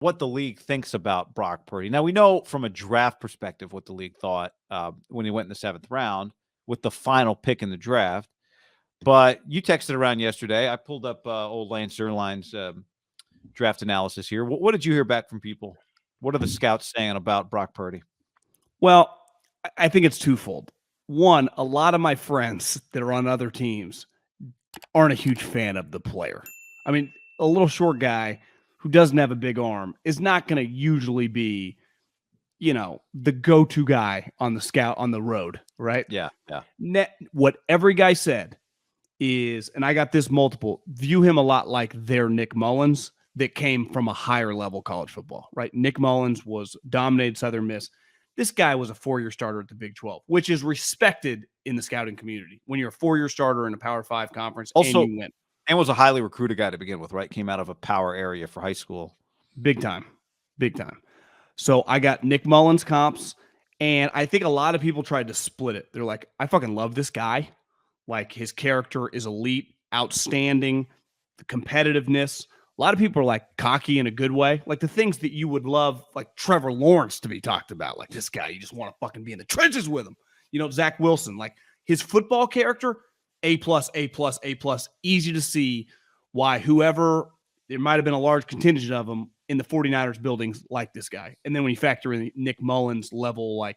what the league thinks about Brock Purdy. Now, we know from a draft perspective what the league thought when he went in the 7th round with the final pick in the draft. But you texted around yesterday. I pulled up old Lance Zierlein's draft analysis here. What did you hear back from people? What are the scouts saying about Brock Purdy? Well, I think it's twofold. One, a lot of my friends that are on other teams aren't a huge fan of the player. I mean, a little short guy who doesn't have a big arm is not going to usually be, the go-to guy on the scout on the road, right? Yeah. What every guy said is, and I got this multiple, view him a lot like their Nick Mullins that came from a higher level college football, right? Nick Mullins was dominated Southern Miss. This guy was a 4-year starter at the Big 12, which is respected in the scouting community. When you're a 4-year starter in a Power 5 conference also, and you win. And was a highly recruited guy to begin with, right? Came out of a power area for high school. Big time. So I got Nick Mullins comps, and I think a lot of people tried to split it. They're like, I fucking love this guy. Like, his character is elite, outstanding, the competitiveness. A lot of people are like cocky in a good way. Like the things that you would love, like Trevor Lawrence to be talked about. Like this guy, you just want to fucking be in the trenches with him. Zach Wilson, like his football character, A+, easy to see why there might have been a large contingent of them in the 49ers buildings like this guy. And then when you factor in Nick Mullins level, like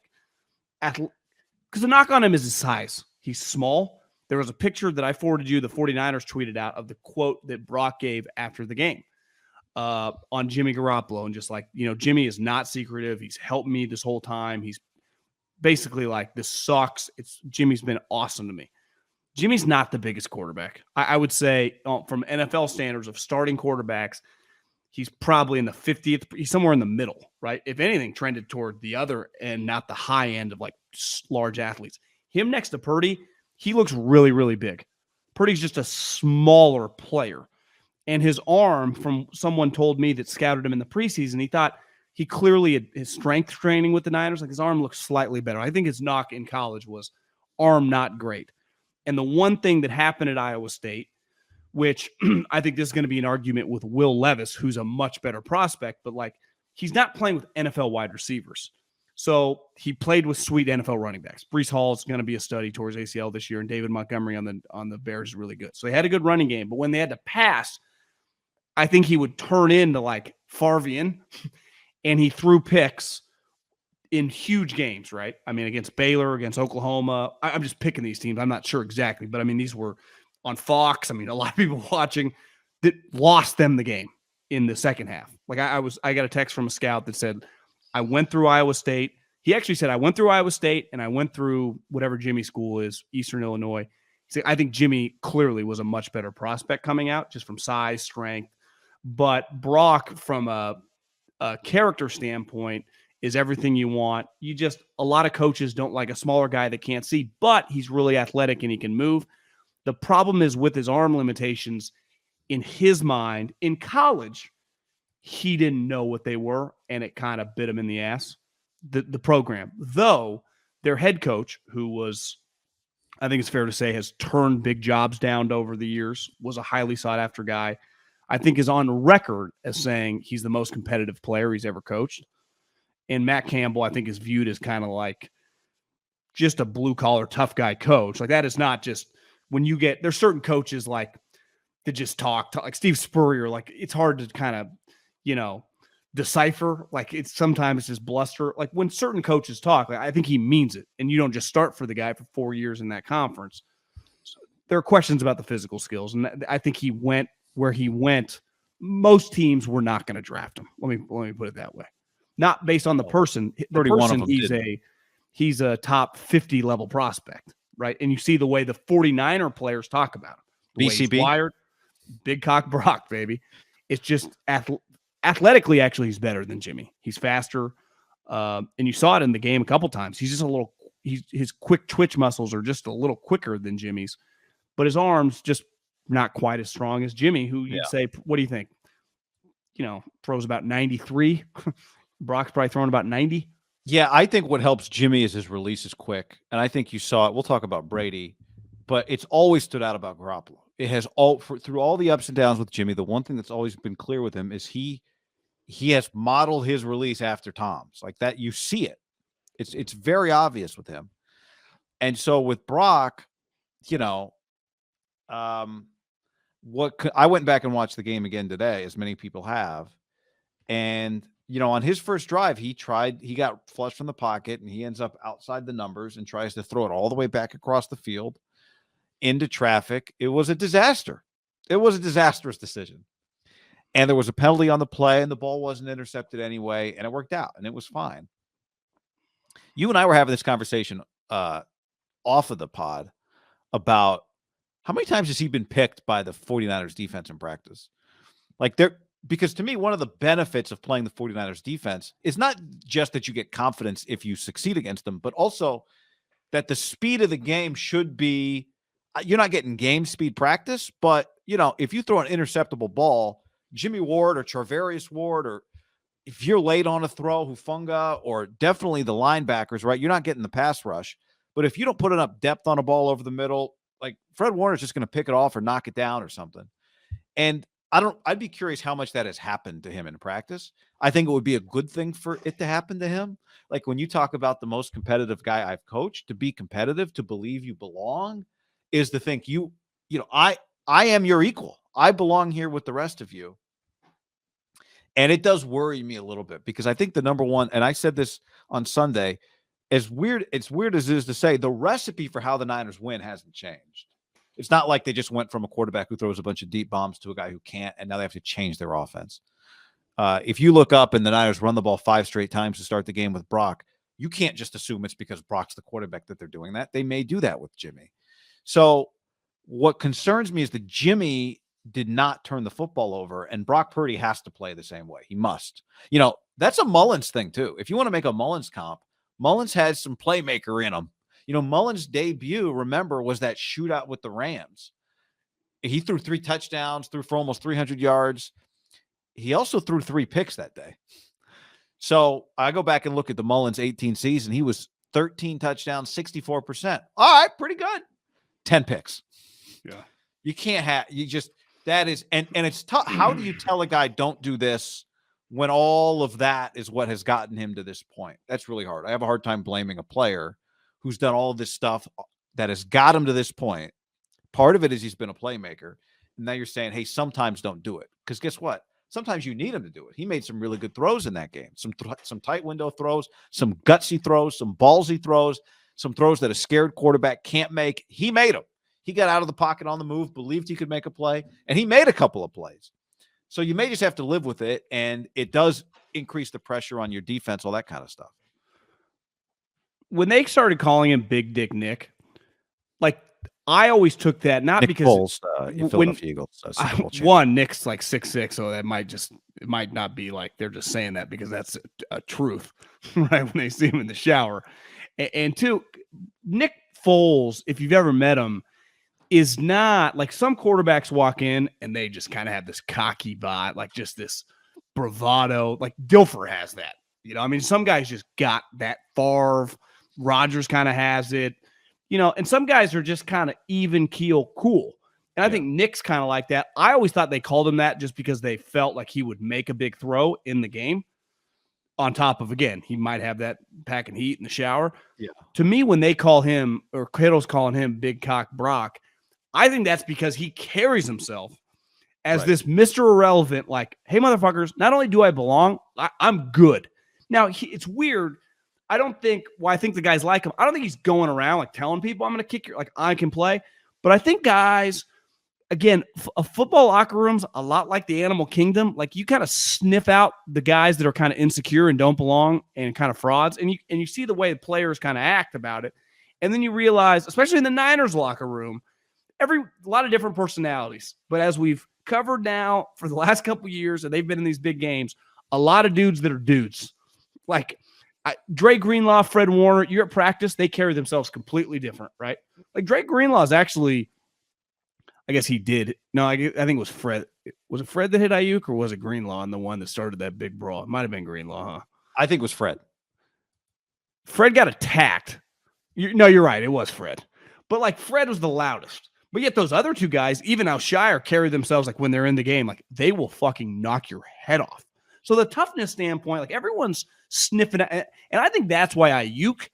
because the knock on him is his size. He's small. There was a picture that I forwarded you, the 49ers tweeted out of the quote that Brock gave after the game on Jimmy Garoppolo. And just like, Jimmy is not secretive. He's helped me this whole time. He's basically like, this sucks. Jimmy's been awesome to me. Jimmy's not the biggest quarterback. I would say from NFL standards of starting quarterbacks, he's probably in the 50th. He's somewhere in the middle, right? If anything, trended toward the other and not the high end of like large athletes. Him next to Purdy, he looks really, really big. Purdy's just a smaller player. And his arm, from someone told me that scouted him in the preseason, he thought he clearly had his strength training with the Niners. Like his arm looks slightly better. I think his knock in college was arm not great. And the one thing that happened at Iowa State, which I think this is going to be an argument with Will Levis, who's a much better prospect, but like he's not playing with NFL wide receivers. So he played with sweet NFL running backs. Breece Hall is going to be a study towards ACL this year, and David Montgomery on the Bears is really good. So they had a good running game, but when they had to pass, I think he would turn into like Farvian, and he threw picks in huge games, right? I mean, against Baylor, against Oklahoma. I'm just picking these teams. I'm not sure exactly, but I mean, these were on Fox. I mean, a lot of people watching that lost them the game in the second half. Like I got a text from a scout that said, I went through Iowa State. He actually said, I went through Iowa State and I went through whatever Jimmy school is, Eastern Illinois. He said, I think Jimmy clearly was a much better prospect coming out just from size, strength. But Brock, from a character standpoint, is everything you want. A lot of coaches don't like a smaller guy that can't see, but he's really athletic and he can move. The problem is with his arm limitations, in his mind, in college, he didn't know what they were, and it kind of bit him in the ass, the program. Though their head coach, who was, I think it's fair to say, has turned big jobs down over the years, was a highly sought-after guy, I think is on record as saying he's the most competitive player he's ever coached. And Matt Campbell, I think, is viewed as kind of like just a blue-collar, tough guy coach. Like that is not just when you get – there's certain coaches like that just talk like Steve Spurrier. Like it's hard to kind of, decipher. Like sometimes it's just bluster. Like when certain coaches talk, like, I think he means it. And you don't just start for the guy for 4 years in that conference. So there are questions about the physical skills. And I think he went where he went. Most teams were not going to draft him. Let me put it that way. Not based on the person. The person, he's a top 50 level prospect, right? And you see the way the 49er players talk about him. The way he's wired, big cock Brock, baby. It's just athletically, actually, he's better than Jimmy. He's faster. And you saw it in the game a couple times. He's just his quick twitch muscles are just a little quicker than Jimmy's, but his arms just not quite as strong as Jimmy, who you'd say, what do you think? Throws about 93. Brock's probably throwing about 90. Yeah, I think what helps Jimmy is his release is quick. And I think you saw it. We'll talk about Brady, but it's always stood out about Garoppolo. It has through all the ups and downs with Jimmy. The one thing that's always been clear with him is he he has modeled his release after Tom's. Like that, you see it. It's very obvious with him. And so with Brock, you know, I went back and watched the game again today, as many people have. And, you know, on his first drive, he got flushed from the pocket and he ends up outside the numbers and tries to throw it all the way back across the field into traffic. It was a disaster. It was a disastrous decision. And there was a penalty on the play and the ball wasn't intercepted anyway. And it worked out and it was fine. You and I were having this conversation off of the pod about how many times has he been picked by the 49ers defense in practice? Like because to me, one of the benefits of playing the 49ers defense is not just that you get confidence if you succeed against them, but also that the speed of the game should be, you're not getting game speed practice, but you know, if you throw an interceptable ball, Jimmy Ward or Charvarius Ward, or if you're late on a throw, Hufanga, or definitely the linebackers, right? You're not getting the pass rush. But if you don't put enough depth on a ball over the middle, like Fred Warner's just going to pick it off or knock it down or something. And I'd be curious how much that has happened to him in practice. I think it would be a good thing for it to happen to him. Like when you talk about the most competitive guy I've coached, to be competitive, to believe you belong, is to think you know, I am your equal. I belong here with the rest of you. And it does worry me a little bit because I think the number one, and I said this on Sunday, it's weird as it is to say, the recipe for how the Niners win hasn't changed. It's not like they just went from a quarterback who throws a bunch of deep bombs to a guy who can't, and now they have to change their offense. If you look up and the Niners run the ball 5 straight times to start the game with Brock, you can't just assume it's because Brock's the quarterback that they're doing that. They may do that with Jimmy. So what concerns me is that Jimmy did not turn the football over, and Brock Purdy has to play the same way. He must. You know, that's a Mullins thing too. If you want to make a Mullins comp, Mullins has some playmaker in him. You know, Mullins' debut, remember, was that shootout with the Rams. He threw 3 touchdowns, threw for almost 300 yards. He also threw 3 picks that day. So I go back and look at the Mullins 18 season. He was 13 touchdowns, 64%. All right, pretty good. 10 picks. Yeah. You can't have, that is, and it's tough. How do you tell a guy don't do this when all of that is what has gotten him to this point? That's really hard. I have a hard time blaming a player who's done all of this stuff that has got him to this point. Part of it is he's been a playmaker. And now you're saying, hey, sometimes don't do it. Because guess what? Sometimes you need him to do it. He made some really good throws in that game. Some tight window throws, some gutsy throws, some ballsy throws, some throws that a scared quarterback can't make. He made them. He got out of the pocket on the move, believed he could make a play, and he made a couple of plays. So you may just have to live with it, and it does increase the pressure on your defense, all that kind of stuff. When they started calling him Big Dick Nick, like I always took that not Nick because Foles, Philadelphia Eagles. One, Nick's like 6'6", so it might not be like they're just saying that because that's a truth, right? When they see him in the shower, and 2, Nick Foles, if you've ever met him, is not like some quarterbacks walk in and they just kind of have this cocky vibe, like just this bravado. Like Dilfer has that, you know. I mean, some guys just got that. Favre, Rodgers kind of has it, you know. And some guys are just kind of even keel, cool. And I think Nick's kind of like that. I always thought they called him that just because they felt like he would make a big throw in the game. On top of, again, he might have that packing heat in the shower. Yeah. To me, when they call him, or Kittle's calling him Big Cock Brock, I think that's because he carries himself as this Mr. Irrelevant, like, hey, motherfuckers, not only do I belong, I'm good. Now, it's weird. I think the guys like him, I don't think he's going around like telling people I'm going to kick your, like, I can play. But I think guys, again, a football locker room's a lot like the animal kingdom. Like, you kind of sniff out the guys that are kind of insecure and don't belong and kind of frauds. And you see the way the players kind of act about it. And then you realize, especially in the Niners locker room, a lot of different personalities. But as we've covered now for the last couple of years, and they've been in these big games, a lot of dudes that are dudes. Like Dre Greenlaw, Fred Warner, you're at practice, they carry themselves completely different, right? Like Dre Greenlaw is actually, I guess he did. No, I think it was Fred. Was it Fred that hit Ayuk, or was it Greenlaw and the one that started that big brawl? It might have been Greenlaw, huh? I think it was Fred. Fred got attacked. You're right. It was Fred. But like Fred was the loudest. But yet those other 2 guys, even Alshire, carry themselves like when they're in the game, like they will fucking knock your head off. So the toughness standpoint, like everyone's sniffing at, and I think that's why Ayuk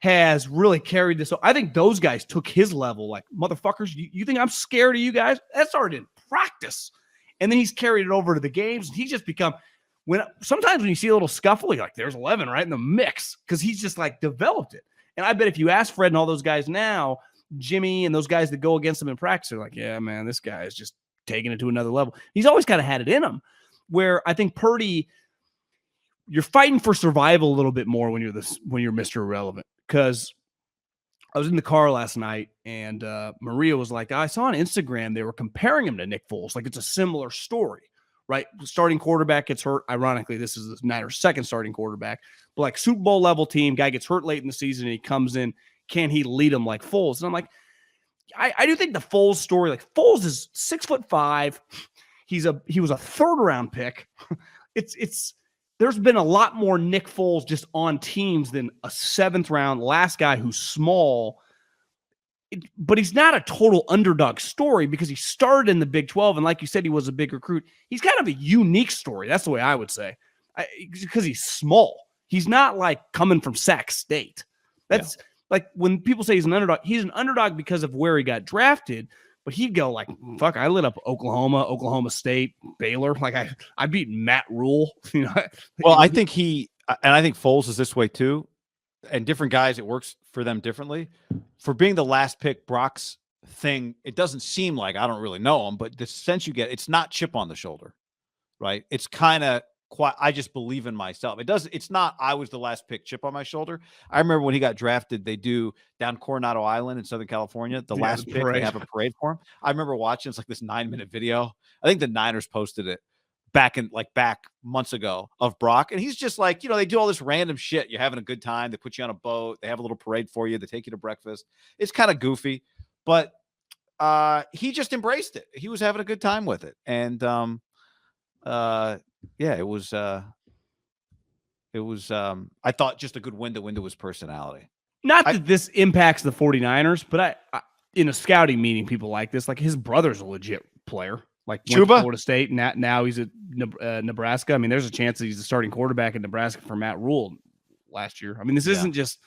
has really carried this. So I think those guys took his level, like, motherfuckers, you think I'm scared of you guys? That started in practice. And then he's carried it over to the games. And he's just become, sometimes when you see a little scuffle, you're like, there's 11 right in the mix, because he's just like developed it. And I bet if you ask Fred and all those guys now, Jimmy and those guys that go against him in practice, they're like, yeah, man, this guy is just taking it to another level. He's always kind of had it in him, where I think Purdy, you're fighting for survival a little bit more when you're Mr. Irrelevant. Because I was in the car last night and Maria was like, I saw on Instagram they were comparing him to Nick Foles. Like, it's a similar story, right? The starting quarterback gets hurt. Ironically, this is the Niners' second starting quarterback. But like Super Bowl level team, guy gets hurt late in the season and he comes in. Can he lead him like Foles? And I'm like, I do think the Foles story, like Foles is 6'5". He was a third round pick. There's been a lot more Nick Foles just on teams than a seventh round last guy who's small. But he's not a total underdog story because he started in the Big 12. And like you said, he was a big recruit. He's kind of a unique story. That's the way I would say, because he's small. He's not like coming from Sac State. That's like when people say he's an underdog because of where he got drafted. But he'd go like, fuck, I lit up Oklahoma State, Baylor. Like I beat Matt Rule. You know. Well, I think I think Foles is this way too. And different guys, it works for them differently. For being the last pick, Brock's thing, it doesn't seem like, I don't really know him, but the sense you get, it's not chip on the shoulder, right? It's kind of I just believe in myself. It's not, I was the last pick, chip on my shoulder. I remember when he got drafted, they do down Coronado Island in Southern California, the last pick, they have a parade for him. I remember watching, it's like this 9-minute video. I think the Niners posted it back months ago of Brock. And he's just like, they do all this random shit. You're having a good time. They put you on a boat. They have a little parade for you. They take you to breakfast. It's kind of goofy, but he just embraced it. He was having a good time with it. And, yeah, it was I thought just a good window into his personality. Not that this impacts the 49ers, but I in a scouting meeting, people like this, like his brother's a legit player, like Chuba, Florida State. And now he's at Nebraska. I mean, there's a chance that he's the starting quarterback in Nebraska for Matt Rule last year. I mean, this isn't just,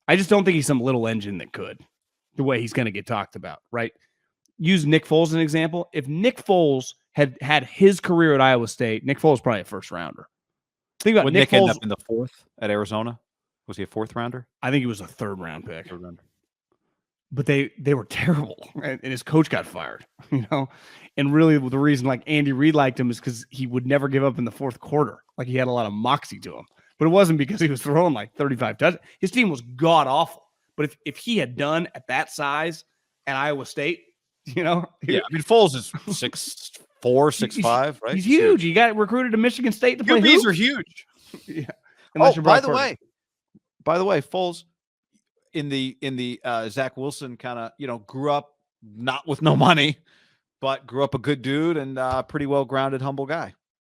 I just don't think he's some little engine that could, the way he's going to get talked about, right? Use Nick Foles as an example. If Nick Foles had his career at Iowa State, Nick Foles probably a first rounder. Think about Nick Foles end up in the fourth at Arizona. Was he a fourth rounder? I think he was a third round pick. But they were terrible, and his coach got fired. And really the reason like Andy Reid liked him is because he would never give up in the fourth quarter. Like he had a lot of moxie to him, but it wasn't because he was throwing like 35 touchdowns. His team was god awful. But if he had done at that size at Iowa State, I mean Foles is 6'4", 6'5", right? He's huge. He got recruited to Michigan State to play. QBs are huge. Yeah. By the way, Foles in the Zach Wilson kind of grew up not with no money, but grew up a good dude and pretty well grounded, humble guy.